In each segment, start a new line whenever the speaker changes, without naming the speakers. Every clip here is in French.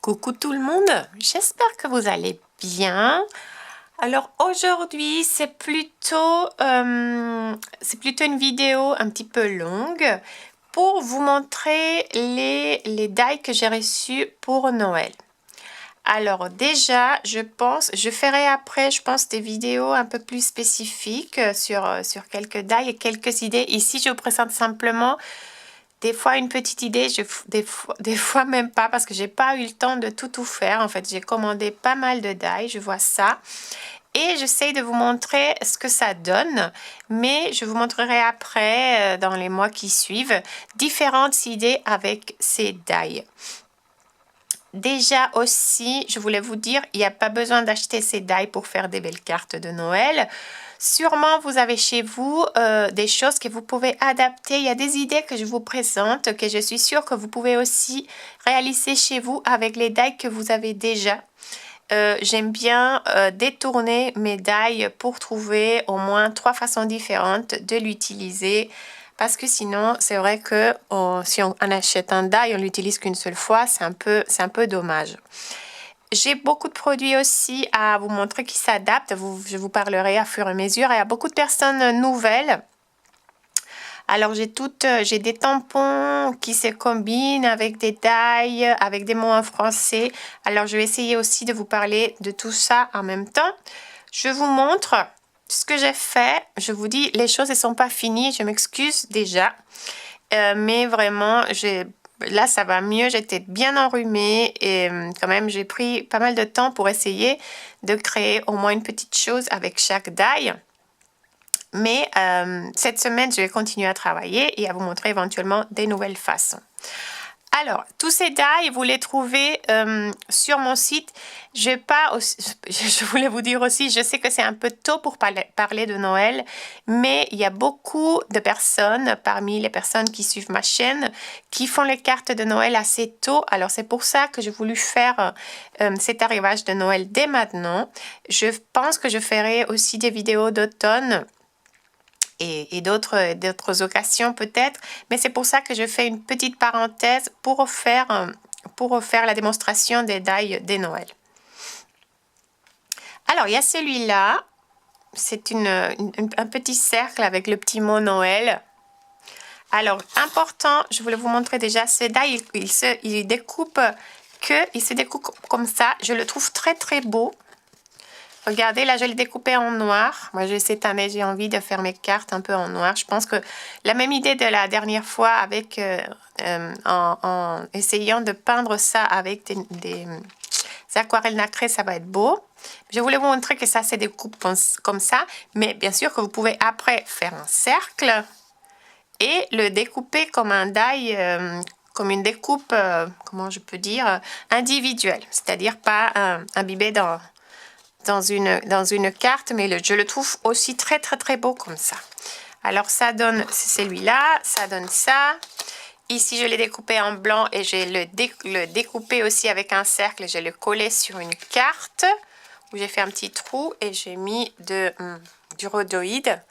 Coucou tout le monde, j'espère que vous allez bien. Alors aujourd'hui c'est plutôt une vidéo un petit peu longue pour vous montrer les die que j'ai reçus pour Noël. Alors déjà, je ferai après, je pense, des vidéos un peu plus spécifiques sur quelques die et quelques idées. Ici, je vous présente simplement des fois une petite idée, des fois même pas parce que j'ai pas eu le temps de tout faire. En fait, j'ai commandé pas mal de die, je vois ça. Et j'essaye de vous montrer ce que ça donne, mais je vous montrerai après, dans les mois qui suivent, différentes idées avec ces die. Déjà aussi, je voulais vous dire, il n'y a pas besoin d'acheter ces die pour faire des belles cartes de Noël. Sûrement, vous avez chez vous des choses que vous pouvez adapter. Il y a des idées que je vous présente, que je suis sûre que vous pouvez aussi réaliser chez vous avec les die que vous avez déjà. J'aime bien détourner mes die pour trouver au moins 3 façons différentes de l'utiliser. Parce que sinon, c'est vrai que si on achète un die, on l'utilise qu'une seule fois, c'est un peu dommage. J'ai beaucoup de produits aussi à vous montrer qui s'adaptent. Je vous parlerai à fur et à mesure. Il y a beaucoup de personnes nouvelles. Alors, j'ai des tampons qui se combinent avec des die, avec des mots en français. Alors, je vais essayer aussi de vous parler de tout ça en même temps. Je vous montre ce que j'ai fait. Je vous dis, les choses ne sont pas finies. Je m'excuse déjà. Mais vraiment, là, ça va mieux. J'étais bien enrhumée et quand même, j'ai pris pas mal de temps pour essayer de créer au moins une petite chose avec chaque die. Mais cette semaine, je vais continuer à travailler et à vous montrer éventuellement des nouvelles façons. Alors, tous ces die, vous les trouvez sur mon site. Je voulais vous dire aussi, je sais que c'est un peu tôt pour parler de Noël, mais il y a beaucoup de personnes, parmi les personnes qui suivent ma chaîne, qui font les cartes de Noël assez tôt. Alors, c'est pour ça que j'ai voulu faire cet arrivage de Noël dès maintenant. Je pense que je ferai aussi des vidéos d'automne et d'autres occasions peut-être, mais c'est pour ça que je fais une petite parenthèse pour faire la démonstration des die des Noël. Alors, il y a celui-là, c'est un petit cercle avec le petit mot Noël. Alors, important, je voulais vous montrer déjà, ce die, il se découpe comme ça. Je le trouve très très beau. Regardez, là, je l'ai découpé en noir. Moi, cette année, j'ai envie de faire mes cartes un peu en noir. Je pense que la même idée de la dernière fois avec en essayant de peindre ça avec des aquarelles nacrées, ça va être beau. Je voulais vous montrer que ça se découpe comme ça. Mais bien sûr que vous pouvez après faire un cercle et le découper comme un die, comme une découpe, comment je peux dire, individuelle. C'est-à-dire pas imbibé dans une carte, mais je le trouve aussi très très très beau comme ça. Alors ça donne, c'est celui-là, ça donne ça. Ici je l'ai découpé en blanc et j'ai le découpé aussi avec un cercle. Je le collé sur une carte où j'ai fait un petit trou et j'ai mis du rhodoïde.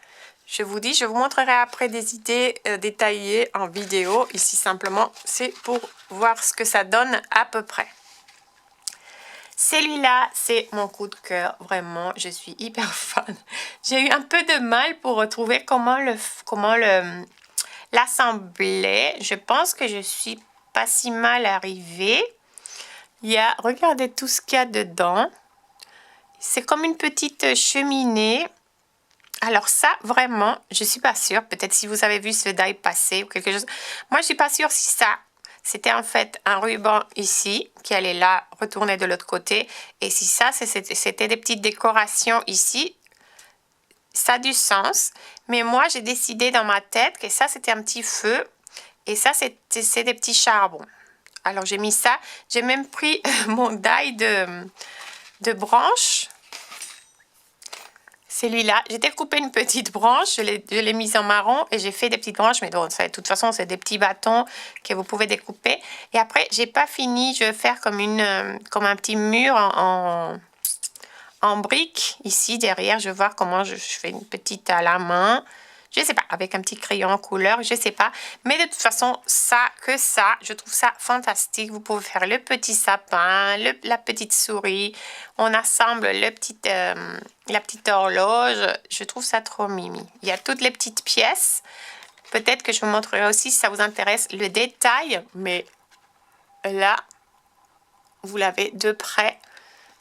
Je vous dis, je vous montrerai après des idées détaillées en vidéo. Ici simplement, c'est pour voir ce que ça donne à peu près. Celui-là, c'est mon coup de cœur. Vraiment, je suis hyper fan. J'ai eu un peu de mal pour retrouver comment l'assembler. Je pense que je suis pas si mal arrivée. Regardez tout ce qu'il y a dedans. C'est comme une petite cheminée. Alors ça, vraiment, je suis pas sûre. Peut-être si vous avez vu ce die passer ou quelque chose. Moi, je suis pas sûre si ça... C'était en fait un ruban ici qui allait là retourner de l'autre côté. Et si ça, c'était des petites décorations ici, ça a du sens. Mais moi, j'ai décidé dans ma tête que ça, c'était un petit feu. Et ça, c'est des petits charbons. Alors, j'ai mis ça. J'ai même pris mon die de branche. Celui-là, j'ai découpé une petite branche, je l'ai mise en marron et j'ai fait des petites branches, mais bon, de toute façon, c'est des petits bâtons que vous pouvez découper. Et après, j'ai pas fini, je vais faire comme un petit mur en briques. Ici, derrière, je vais voir comment je fais une petite à la main. Je sais pas, avec un petit crayon en couleur, je sais pas. Mais de toute façon, je trouve ça fantastique. Vous pouvez faire le petit sapin, la petite souris. On assemble la petite horloge. Je trouve ça trop mimi. Il y a toutes les petites pièces. Peut-être que je vous montrerai aussi, si ça vous intéresse, le détail. Mais là, vous l'avez de près.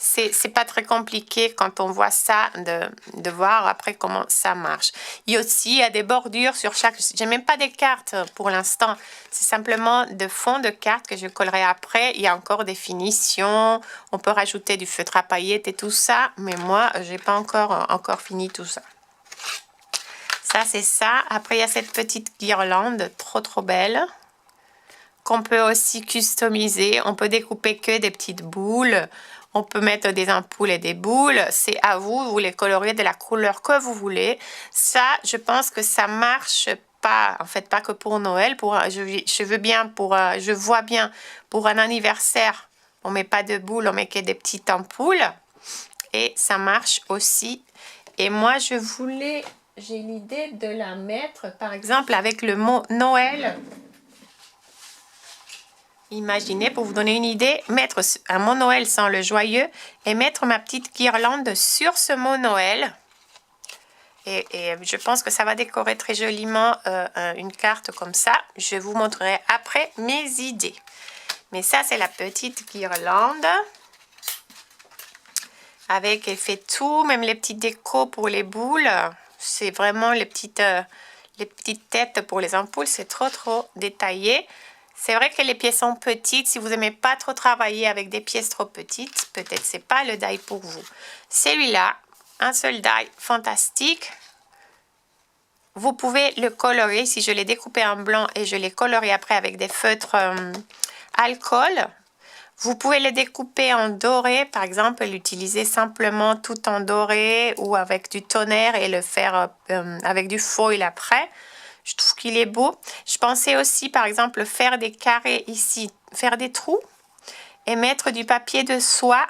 C'est pas très compliqué quand on voit ça de voir après comment ça marche. Il y a aussi des bordures sur chaque... J'ai même pas des cartes pour l'instant. C'est simplement de fond de cartes que je collerai après. Il y a encore des finitions. On peut rajouter du feutre à paillettes et tout ça. Mais moi, j'ai pas encore fini tout ça. Ça, c'est ça. Après, il y a cette petite guirlande trop belle qu'on peut aussi customiser. On peut découper que des petites boules. On peut mettre des ampoules et des boules. C'est à vous. Vous les colorez de la couleur que vous voulez. Ça, je pense que ça marche pas. En fait, pas que pour Noël. Je vois bien pour un anniversaire. On met pas de boules, on met que des petites ampoules. Et ça marche aussi. Et moi, j'ai l'idée de la mettre, par exemple, avec le mot Noël. Imaginez, pour vous donner une idée, mettre un mot Noël sans le joyeux et mettre ma petite guirlande sur ce mot Noël. Et je pense que ça va décorer très joliment une carte comme ça. Je vous montrerai après mes idées. Mais ça, c'est la petite guirlande. Elle fait tout, même les petites décos pour les boules. C'est vraiment les petites têtes pour les ampoules. C'est trop détaillé. C'est vrai que les pièces sont petites. Si vous n'aimez pas trop travailler avec des pièces trop petites, peut-être c'est pas le die pour vous. Celui-là, un seul die fantastique. Vous pouvez le colorer. Si je l'ai découpé en blanc et je l'ai coloré après avec des feutres alcool, vous pouvez le découper en doré, par exemple, l'utiliser simplement tout en doré ou avec du tonnerre et le faire avec du foil après. Je trouve qu'il est beau. Je pensais aussi, par exemple, faire des carrés ici, faire des trous et mettre du papier de soie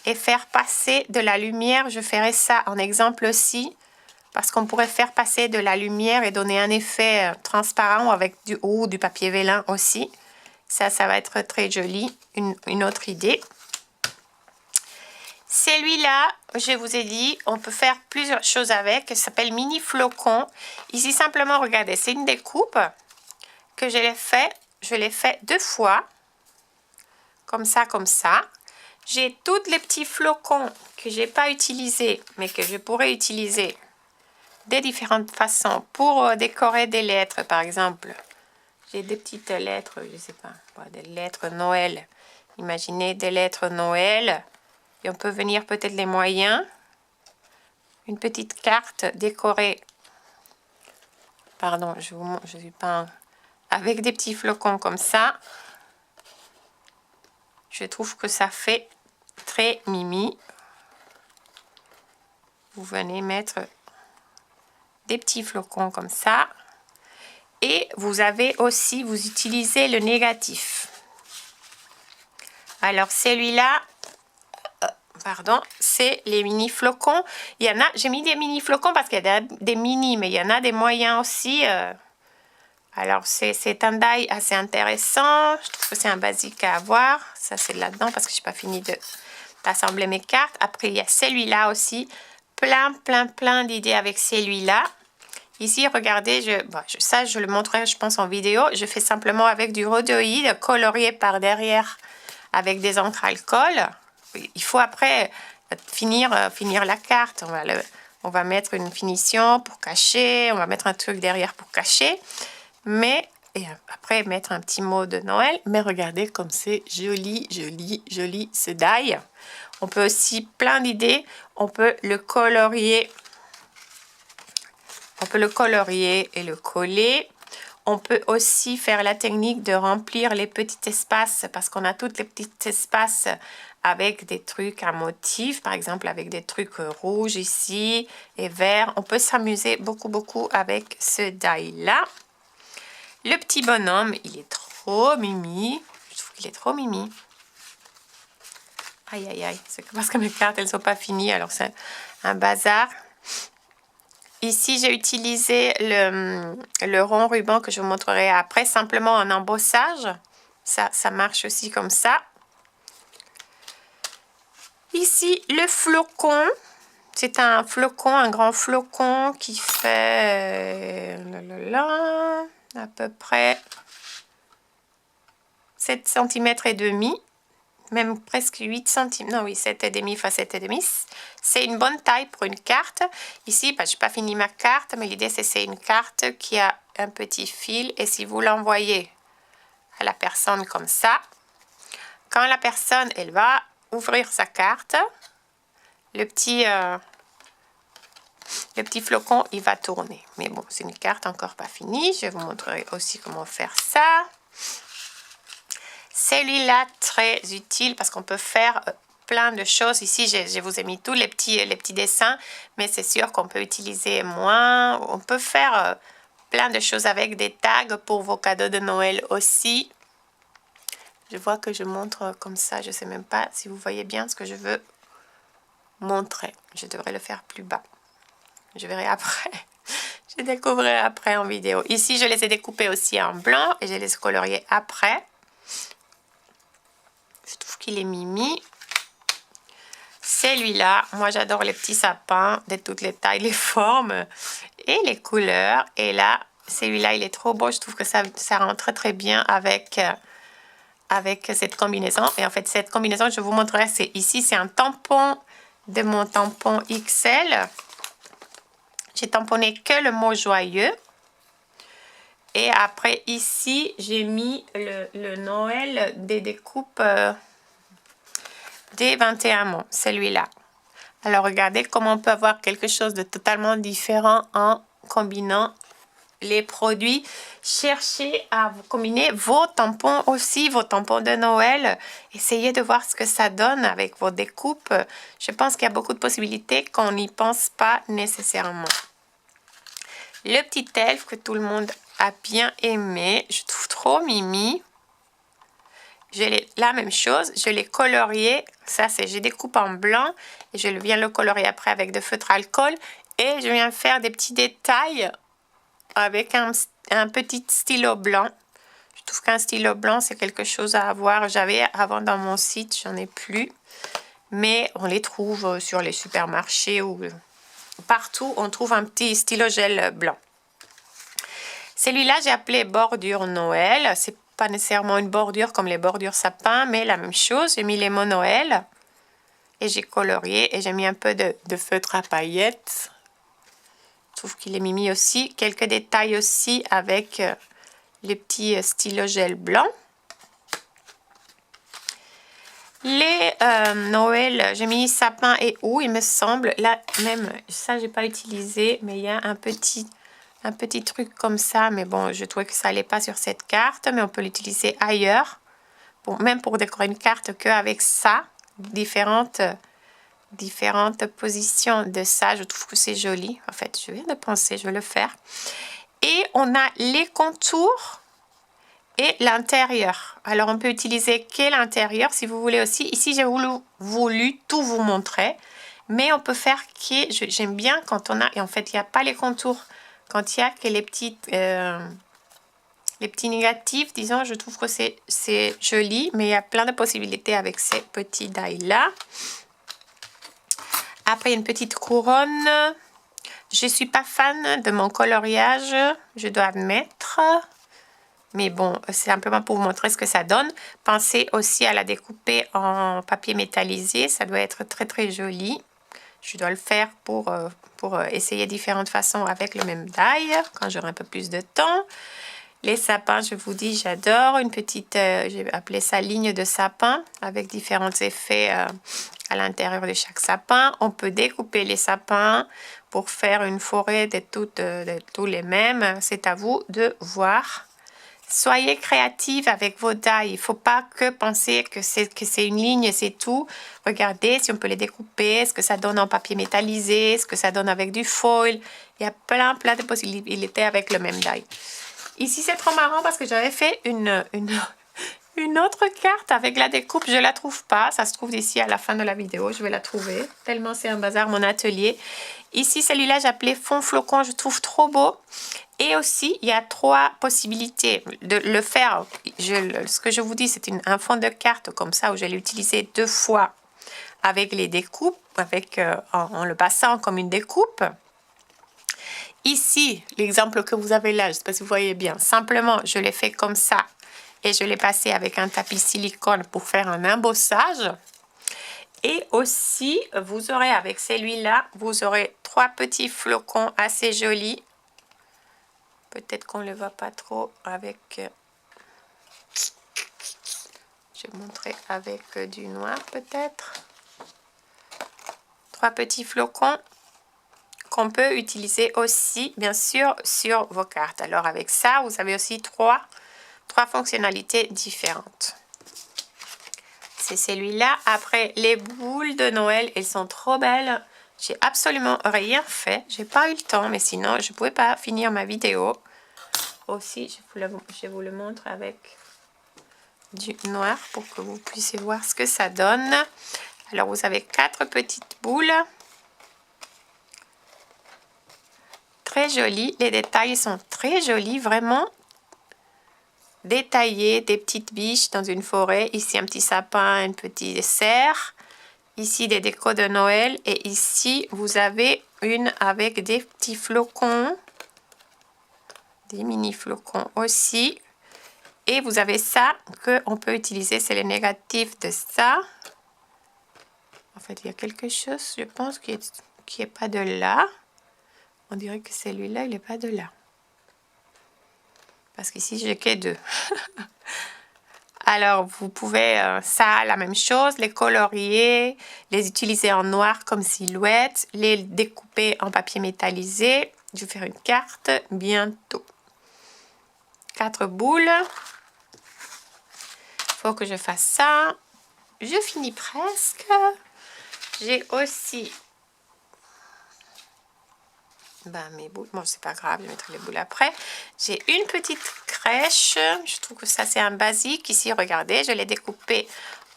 et faire passer de la lumière. Je ferai ça en exemple aussi parce qu'on pourrait faire passer de la lumière et donner un effet transparent avec du papier vélin aussi. Ça va être très joli. Une autre idée. Celui-là, je vous ai dit, on peut faire plusieurs choses avec. Ça s'appelle mini flocon. Ici, simplement, regardez, c'est une découpe que je l'ai fait. Je l'ai fait 2 fois. Comme ça, comme ça. J'ai tous les petits flocons que j'ai pas utilisés, mais que je pourrais utiliser de différentes façons pour décorer des lettres, par exemple. J'ai des petites lettres, je sais pas, des lettres Noël. Imaginez des lettres Noël. Et on peut venir peut-être les moyens. Une petite carte décorée. Pardon, je suis pas... Avec des petits flocons comme ça. Je trouve que ça fait très mimi. Vous venez mettre des petits flocons comme ça. Et vous avez aussi, vous utilisez le négatif. Alors celui-là, pardon, c'est les mini flocons. Il y en a, j'ai mis des mini flocons parce qu'il y a des mini, mais il y en a des moyens aussi. Alors c'est un die assez intéressant. Je trouve que c'est un basique à avoir. Ça c'est là-dedans parce que je n'ai pas fini d'assembler mes cartes. Après il y a celui-là aussi. Plein d'idées avec celui-là. Ici, regardez, ça je le montrerai, je pense, en vidéo. Je fais simplement avec du rhodoïde colorié par derrière avec des encres alcool. Il faut après finir la carte. On va mettre une finition pour cacher. On va mettre un truc derrière pour cacher. Et après, mettre un petit mot de Noël. Mais regardez comme c'est joli ce die. On peut aussi, plein d'idées. On peut le colorier. On peut le colorier et le coller. On peut aussi faire la technique de remplir les petits espaces parce qu'on a tous les petits espaces avec des trucs à motifs, par exemple avec des trucs rouges ici et verts. On peut s'amuser beaucoup avec ce die-là. Le petit bonhomme, il est trop mimi. Je trouve qu'il est trop mimi. Aïe, c'est parce que mes cartes, elles ne sont pas finies, alors c'est un bazar. Ici, j'ai utilisé le rond ruban que je vous montrerai après, simplement en embossage. Ça marche aussi comme ça. Ici, le flocon. C'est un flocon, un grand flocon qui fait à peu près 7 cm et demi. Même presque 8 cm. Non, oui, 7,5 fois 7,5. C'est une bonne taille pour une carte. Ici, je n'ai pas fini ma carte, mais l'idée, c'est une carte qui a un petit fil. Et si vous l'envoyez à la personne comme ça, quand la personne, elle va ouvrir sa carte, le petit flocon, il va tourner. Mais bon, c'est une carte encore pas finie. Je vais vous montrer aussi comment faire ça. Celui-là, très utile parce qu'on peut faire plein de choses. Ici, je vous ai mis tous les petits dessins, mais c'est sûr qu'on peut utiliser moins. On peut faire plein de choses avec des tags pour vos cadeaux de Noël aussi. Je vois que je montre comme ça. Je ne sais même pas si vous voyez bien ce que je veux montrer. Je devrais le faire plus bas. Je verrai après. Je découvrirai après en vidéo. Ici, je les ai découpés aussi en blanc et je les ai coloriés après. Je trouve qu'il est mimi. Celui-là, moi j'adore les petits sapins de toutes les tailles, les formes et les couleurs. Et là, celui-là, il est trop beau. Je trouve que ça rend très très bien avec cette combinaison. Et en fait, cette combinaison, je vous montrerai, c'est ici, c'est un tampon de mon tampon XL. J'ai tamponné que le mot joyeux. Et après, ici, j'ai mis le Noël des découpes des 21 mots, celui-là. Alors, regardez comment on peut avoir quelque chose de totalement différent en combinant les produits. Cherchez à vous combiner vos tampons aussi, vos tampons de Noël. Essayez de voir ce que ça donne avec vos découpes. Je pense qu'il y a beaucoup de possibilités qu'on n'y pense pas nécessairement. Le petit elfe que tout le monde a bien aimé. Je trouve trop mimi. La même chose, je l'ai colorié. Ça, je découpe en blanc et je viens le colorier après avec de feutre alcool. Et je viens faire des petits détails avec un petit stylo blanc. Je trouve qu'un stylo blanc, c'est quelque chose à avoir. J'avais avant dans mon site, j'en ai plus. Mais on les trouve sur les supermarchés ou partout. On trouve un petit stylo gel blanc. Celui-là, j'ai appelé bordure Noël. C'est pas nécessairement une bordure comme les bordures sapin, mais la même chose. J'ai mis les mots Noël et j'ai colorié et j'ai mis un peu de feutre à paillettes. Je trouve qu'il est mimi aussi. Quelques détails aussi avec les petits stylos gel blanc. Les Noël, j'ai mis sapin et houx, il me semble. Là, même ça, j'ai pas utilisé, mais il y a un petit truc comme ça. Mais bon, je trouvais que ça allait pas sur cette carte, mais on peut l'utiliser ailleurs. Même pour décorer une carte qu'avec ça, différentes positions de ça. Je trouve que c'est joli. En fait, je viens de penser, je vais le faire. Et on a les contours et l'intérieur. Alors, on peut utiliser quel intérieur si vous voulez aussi. Ici, j'ai voulu tout vous montrer. Mais on peut faire qui. J'aime bien quand on a... Et en fait, il n'y a pas les contours. Quand il y a que les petits négatifs, disons, je trouve que c'est joli. Mais il y a plein de possibilités avec ces petits die-là. Après, il y a une petite couronne. Je ne suis pas fan de mon coloriage, je dois admettre. Mais bon, c'est simplement pour vous montrer ce que ça donne. Pensez aussi à la découper en papier métallisé. Ça doit être très très joli. Je dois le faire pour essayer différentes façons avec le même die, quand j'aurai un peu plus de temps. Les sapins, je vous dis, j'adore. Une petite, j'ai appelé ça ligne de sapin, avec différents effets à l'intérieur de chaque sapin. On peut découper les sapins pour faire une forêt de tous les mêmes. C'est à vous de voir. Soyez créative avec vos die. Il ne faut pas que penser que c'est une ligne et c'est tout. Regardez si on peut les découper, ce que ça donne en papier métallisé, ce que ça donne avec du foil. Il y a plein de possibilités avec le même die. Ici, c'est trop marrant parce que j'avais fait Une autre carte avec la découpe, je la trouve pas. Ça se trouve d'ici à la fin de la vidéo. Je vais la trouver. Tellement c'est un bazar mon atelier. Ici, celui-là, j'ai appelé fond flocon. Je trouve trop beau. Et aussi, il y a 3 possibilités de le faire. Ce que je vous dis, c'est un fond de carte comme ça où je l'ai utilisé 2 fois avec les découpes, en le passant comme une découpe. Ici, l'exemple que vous avez là, je ne sais pas si vous voyez bien, simplement, je l'ai fait comme ça et je l'ai passé avec un tapis silicone pour faire un embossage. Et aussi, vous aurez avec celui-là, vous aurez 3 petits flocons assez jolis. Peut-être qu'on ne le voit pas trop avec... Je vais montrer avec du noir peut-être. 3 petits flocons qu'on peut utiliser aussi, bien sûr, sur vos cartes. Alors, avec ça, vous avez aussi 3 fonctionnalités différentes. C'est celui-là. Après, les boules de Noël, elles sont trop belles. J'ai absolument rien fait. J'ai pas eu le temps, mais sinon, je pouvais pas finir ma vidéo. Aussi, je vous le montre avec du noir pour que vous puissiez voir ce que ça donne. Alors, vous avez 4 petites boules. Très jolies. Les détails sont très jolis, vraiment détaillés. Des petites biches dans une forêt. Ici, un petit sapin, une petite serre. Ici, des décos de Noël. Et ici, vous avez une avec des petits flocons. Des mini flocons aussi. Et vous avez ça qu'on peut utiliser. C'est le négatif de ça. En fait, il y a quelque chose, je pense, qui est pas de là. On dirait que celui-là, il n'est pas de là. Parce qu'ici, j'ai que 2. Alors, vous pouvez, ça, la même chose, les colorier, les utiliser en noir comme silhouette, les découper en papier métallisé. Je vais faire une carte bientôt. 4 boules. Il faut que je fasse ça. Je finis presque. J'ai aussi... mes boules, bon c'est pas grave, je mettrai les boules après. J'ai une petite crèche, je trouve que ça c'est un basique. Ici regardez, je l'ai découpé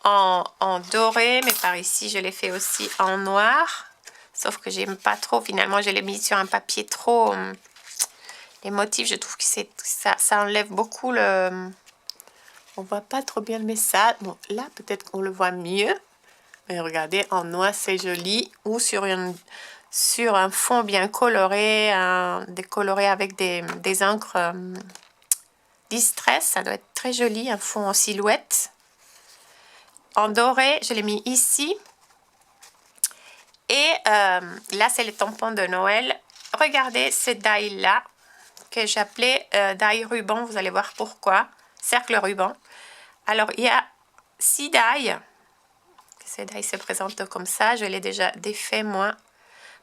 en doré, mais par ici je l'ai fait aussi en noir. Sauf que j'aime pas trop, finalement je l'ai mis sur un papier trop... les motifs, je trouve que ça enlève beaucoup le... On voit pas trop bien le message. Bon là peut-être qu'on le voit mieux. Mais regardez, en noir c'est joli. Ou sur un fond bien coloré, décoloré avec des encres Distress, ça doit être très joli, un fond en silhouette. En doré, je l'ai mis ici. Et là, c'est le tampon de Noël. Regardez ce die-là, que j'appelais die ruban, vous allez voir pourquoi. Cercle ruban. Alors, il y a 6 die. Ce die se présente comme ça, je l'ai déjà défait moi.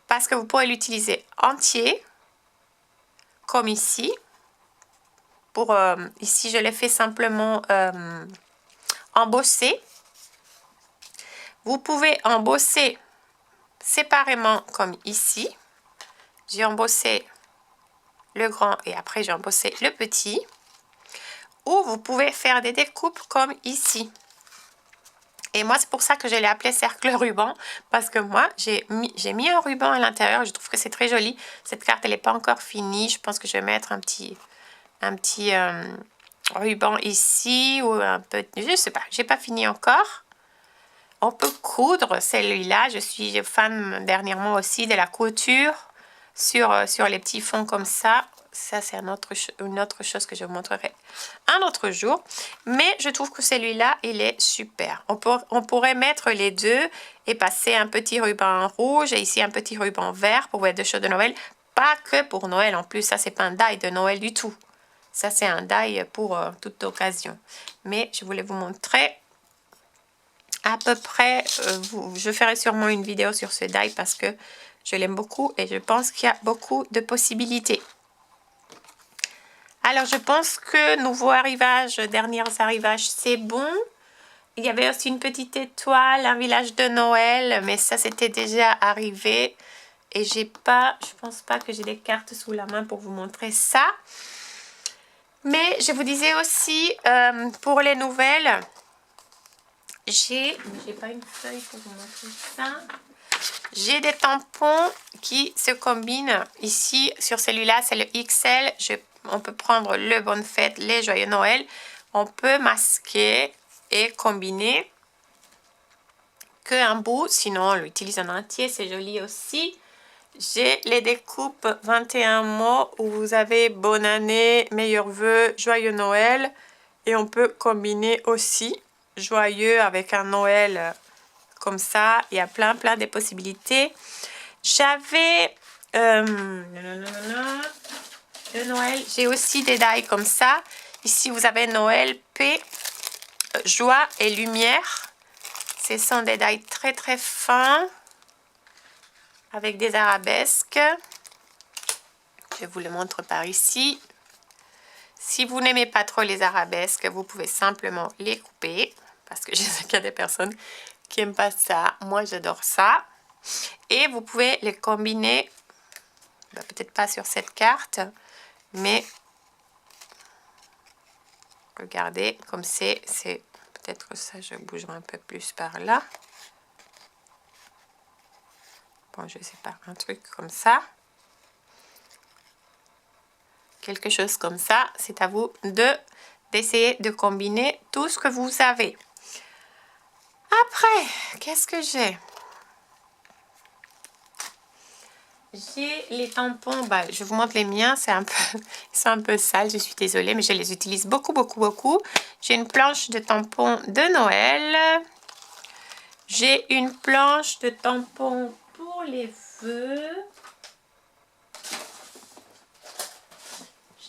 Parce que vous pourrez l'utiliser entier, comme ici. Ici, je l'ai fait simplement embosser. Vous pouvez embosser séparément, comme ici. J'ai embossé le grand et après j'ai embossé le petit. Ou vous pouvez faire des découpes comme ici. Et moi, c'est pour ça que je l'ai appelé cercle ruban. Parce que moi, j'ai mis un ruban à l'intérieur. Je trouve que c'est très joli. Cette carte, elle n'est pas encore finie. Je pense que je vais mettre un petit ruban ici. Ou un peu... Je sais pas, j'ai pas fini encore. On peut coudre celui-là. Je suis fan dernièrement aussi de la couture sur les petits fonds comme ça. Ça, c'est une autre chose que je vous montrerai un autre jour. Mais je trouve que celui-là, il est super. On pourrait mettre les deux et passer un petit ruban rouge et ici un petit ruban vert pour mettre des choses de Noël. Pas que pour Noël en plus. Ça, c'est pas un die de Noël du tout. Ça, c'est un die pour toute occasion. Mais je voulais vous montrer à peu près. Je ferai sûrement une vidéo sur ce die parce que je l'aime beaucoup et je pense qu'il y a beaucoup de possibilités. Alors, je pense que nouveau arrivage, derniers arrivages, c'est bon. Il y avait aussi une petite étoile, un village de Noël, mais ça, c'était déjà arrivé. Et je pense pas que j'ai des cartes sous la main pour vous montrer ça. Mais je vous disais aussi, pour les nouvelles, j'ai pas une feuille pour vous montrer ça. J'ai des tampons qui se combinent. Ici, sur celui-là, c'est le XL. On peut prendre le Bonne Fête, les Joyeux Noël. On peut masquer et combiner qu'un bout. Sinon, on l'utilise en entier. C'est joli aussi. J'ai les découpes 21 mots où vous avez bonne année, meilleurs vœux, joyeux Noël. Et on peut combiner aussi joyeux avec un Noël comme ça. Il y a plein de possibilités. J'avais le Noël. J'ai aussi des die comme ça. Ici, vous avez Noël, paix, joie et lumière. Ce sont des die très fins avec des arabesques. Je vous le montre par ici. Si vous n'aimez pas trop les arabesques, vous pouvez simplement les couper. Parce que je sais qu'il y a des personnes qui n'aiment pas ça. Moi, j'adore ça. Et vous pouvez les combiner. Peut-être pas sur cette carte. Mais regardez, comme c'est peut-être que ça, je bougerai un peu plus par là. Bon, je sais pas, un truc comme ça. Quelque chose comme ça. C'est à vous d'essayer de combiner tout ce que vous avez. Après, qu'est-ce que j'ai? J'ai les tampons, je vous montre les miens, ils sont un peu sales, je suis désolée, mais je les utilise beaucoup. J'ai une planche de tampons de Noël. J'ai une planche de tampons pour les vœux.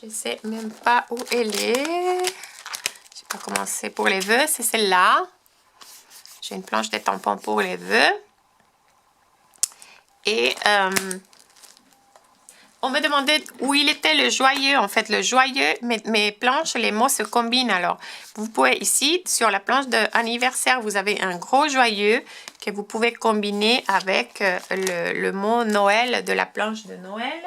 Je ne sais même pas où elle est. Je n'ai pas commencé pour les vœux, c'est celle-là. J'ai une planche de tampons pour les vœux. Et on me demandait où il était le joyeux. En fait, le joyeux, mes planches, les mots se combinent. Alors, vous pouvez ici, sur la planche d'anniversaire, vous avez un gros joyeux que vous pouvez combiner avec le mot Noël de la planche de Noël.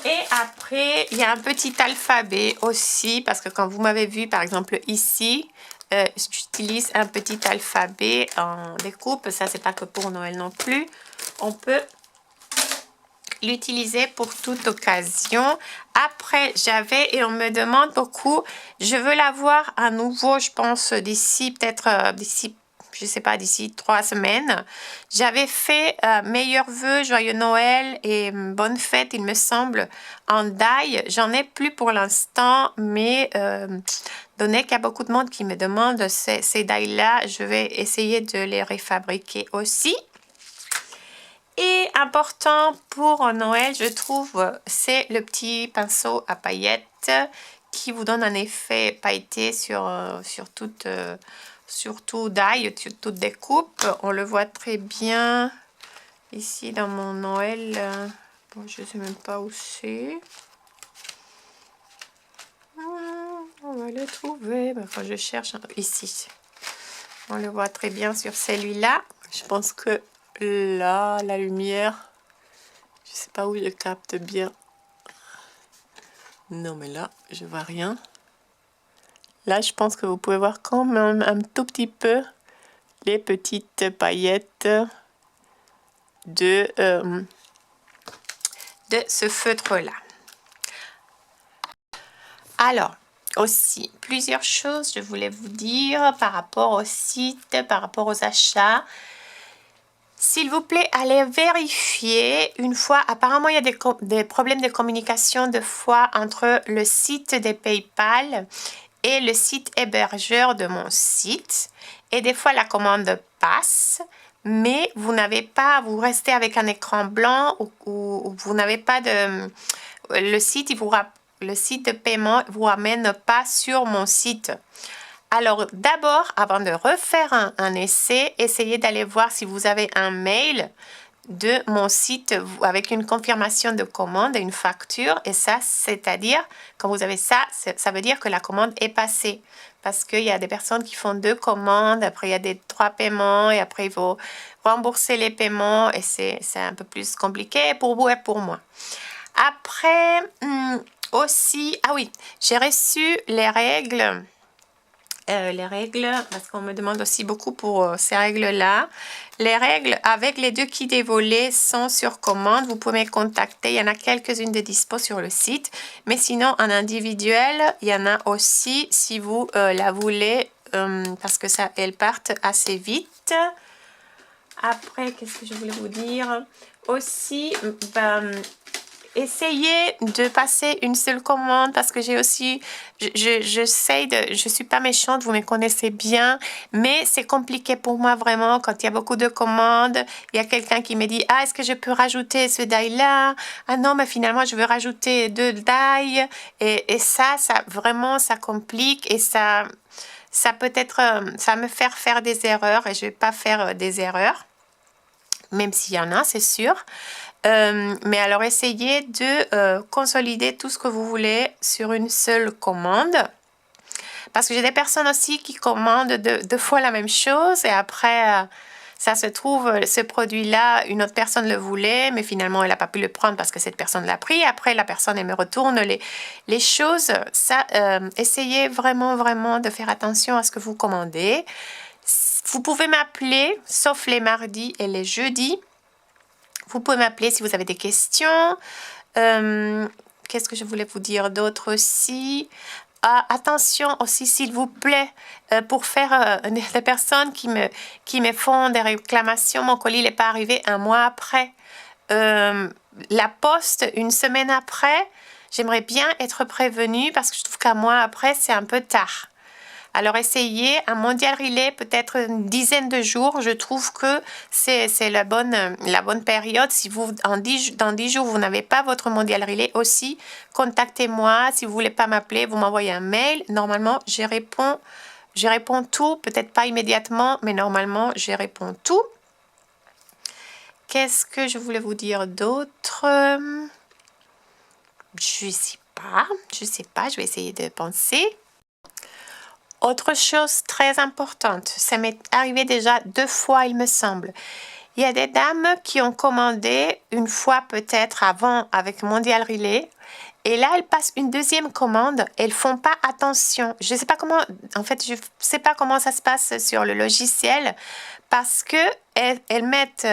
Et après, il y a un petit alphabet aussi, parce que quand vous m'avez vu, par exemple, ici, j'utilise un petit alphabet en découpe. Ça, c'est pas que pour Noël non plus. On peut l'utiliser pour toute occasion. Après, et on me demande beaucoup, je veux l'avoir à nouveau, je pense, d'ici, peut-être d'ici, je sais pas, d'ici 3 semaines. J'avais fait meilleurs vœux, joyeux Noël et bonne fête, il me semble, en die. J'en ai plus pour l'instant, mais donné qu'il y a beaucoup de monde qui me demande ces die-là, je vais essayer de les refabriquer aussi. Et important pour Noël, je trouve, c'est le petit pinceau à paillettes qui vous donne un effet pailleté sur tout die, sur toute découpe. On le voit très bien ici dans mon Noël. Bon, je ne sais même pas où c'est. On va le trouver. Quand je cherche, ici. On le voit très bien sur celui-là. Je pense que là, la lumière, je sais pas où je capte bien. Non, mais là, je vois rien. Là, je pense que vous pouvez voir quand même un tout petit peu les petites paillettes de ce feutre-là. Alors, aussi, plusieurs choses, je voulais vous dire par rapport au site, par rapport aux achats. S'il vous plaît, allez vérifier une fois. Apparemment, il y a des problèmes de communication de fois entre le site de PayPal et le site hébergeur de mon site. Et des fois, la commande passe, mais vous restez avec un écran blanc ou vous n'avez pas de... Le site de paiement ne vous ramène pas sur mon site. Alors d'abord, avant de refaire un essai, essayez d'aller voir si vous avez un mail de mon site avec une confirmation de commande et une facture. Et ça, c'est-à-dire, quand vous avez ça, ça veut dire que la commande est passée. Parce qu'il y a des personnes qui font 2 commandes, après il y a 3 paiements et après il faut rembourser les paiements et c'est un peu plus compliqué pour vous et pour moi. Après, aussi, ah oui, j'ai reçu les règles. Parce qu'on me demande aussi beaucoup pour ces règles-là. Les règles avec les 2 kits des volets sont sur commande. Vous pouvez me contacter. Il y en a quelques-unes de dispo sur le site. Mais sinon, en individuel, il y en a aussi si vous la voulez parce que ça, elles partent assez vite. Après, qu'est-ce que je voulais vous dire? Aussi, essayez de passer une seule commande parce que j'ai aussi, je suis pas méchante, vous me connaissez bien, mais c'est compliqué pour moi vraiment quand il y a beaucoup de commandes. Il y a quelqu'un qui me dit, ah, est-ce que je peux rajouter ce die-là? Ah non, mais finalement, je veux rajouter 2 die. Et ça vraiment, ça complique et ça peut être, ça me faire des erreurs et je vais pas faire des erreurs, même s'il y en a, c'est sûr. Mais alors, essayez de consolider tout ce que vous voulez sur une seule commande. Parce que j'ai des personnes aussi qui commandent 2 fois la même chose et après, ça se trouve, ce produit-là, une autre personne le voulait, mais finalement, elle n'a pas pu le prendre parce que cette personne l'a pris. Après, la personne, elle me retourne les choses. Ça, essayez vraiment, vraiment de faire attention à ce que vous commandez. Vous pouvez m'appeler, sauf les mardis et les jeudis. Vous pouvez m'appeler si vous avez des questions. Qu'est-ce que je voulais vous dire d'autre aussi? Attention aussi, s'il vous plaît, pour faire les personnes qui me font des réclamations, mon colis n'est pas arrivé un mois après. La poste, une semaine après, j'aimerais bien être prévenue parce que je trouve qu'un mois après, c'est un peu tard. Alors, essayez un mondial relais, peut-être une dizaine de jours. Je trouve que c'est la bonne période. Si vous, dans 10 jours, vous n'avez pas votre mondial relais aussi, contactez-moi. Si vous ne voulez pas m'appeler, vous m'envoyez un mail. Normalement, je réponds tout. Peut-être pas immédiatement, mais normalement, je réponds tout. Qu'est-ce que je voulais vous dire d'autre? Je ne sais pas. Je vais essayer de penser. Autre chose très importante, ça m'est arrivé déjà 2 fois, il me semble. Il y a des dames qui ont commandé une fois peut-être avant avec Mondial Relay. Et là, elles passent une deuxième commande. Elles font pas attention. Je sais pas comment, en fait, je sais pas comment ça se passe sur le logiciel parce que elles mettent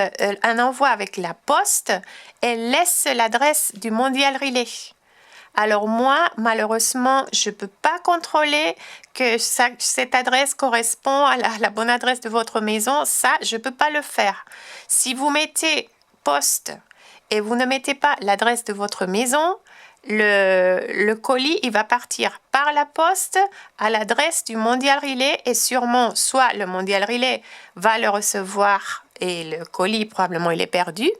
un envoi avec la poste. Elles laissent l'adresse du Mondial Relay. Alors moi, malheureusement, je ne peux pas contrôler que cette adresse correspond à la bonne adresse de votre maison. Ça, je ne peux pas le faire. Si vous mettez poste et vous ne mettez pas l'adresse de votre maison, le colis, il va partir par la poste à l'adresse du Mondial Relay et sûrement, soit le Mondial Relay va le recevoir et le colis, probablement, il est perdu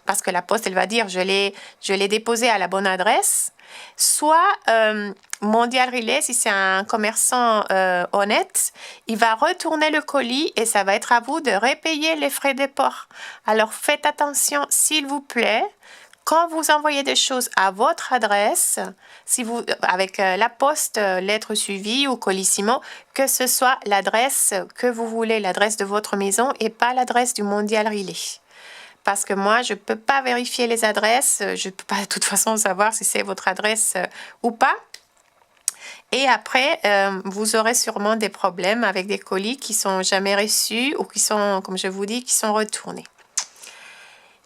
parce que la poste, elle va dire, je l'ai déposé à la bonne adresse. Soit Mondial Relay, si c'est un commerçant honnête, il va retourner le colis et ça va être à vous de repayer les frais de port. Alors faites attention, s'il vous plaît, quand vous envoyez des choses à votre adresse, si vous, avec la poste, lettre suivie ou colissimo, que ce soit l'adresse que vous voulez, l'adresse de votre maison et pas l'adresse du Mondial Relay. Parce que moi, je ne peux pas vérifier les adresses. Je ne peux pas de toute façon savoir si c'est votre adresse ou pas. Et après, vous aurez sûrement des problèmes avec des colis qui ne sont jamais reçus ou qui sont, comme je vous dis, qui sont retournés.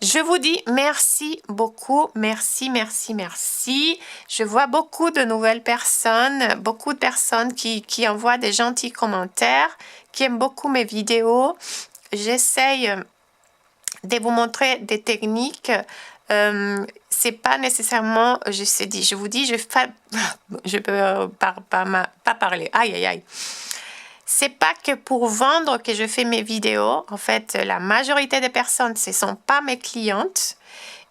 Je vous dis merci beaucoup, merci, merci, merci. Je vois beaucoup de nouvelles personnes, beaucoup de personnes qui envoient des gentils commentaires, qui aiment beaucoup mes vidéos. J'essaye de vous montrer des techniques. C'est pas nécessairement, je vous dis, je peux pas parler. Aïe, aïe, aïe. C'est pas que pour vendre que je fais mes vidéos. En fait, la majorité des personnes, ce sont pas mes clientes.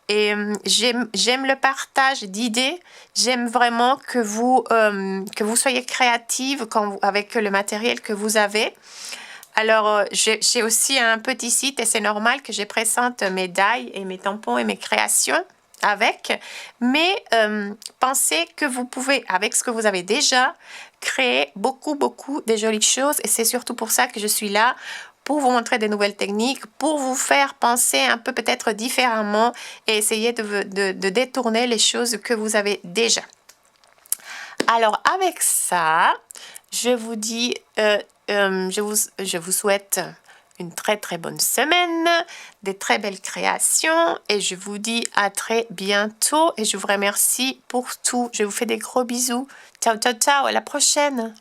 Et j'aime le partage d'idées. J'aime vraiment que vous soyez créative avec le matériel que vous avez. Alors, j'ai aussi un petit site et c'est normal que je présente mes die et mes tampons et mes créations avec. Mais pensez que vous pouvez, avec ce que vous avez déjà, créer beaucoup, beaucoup de jolies choses. Et c'est surtout pour ça que je suis là, pour vous montrer des nouvelles techniques, pour vous faire penser un peu peut-être différemment et essayer de détourner les choses que vous avez déjà. Alors avec ça, je vous dis, je vous souhaite une très très bonne semaine, des très belles créations et je vous dis à très bientôt et je vous remercie pour tout. Je vous fais des gros bisous. Ciao, ciao, ciao, à la prochaine.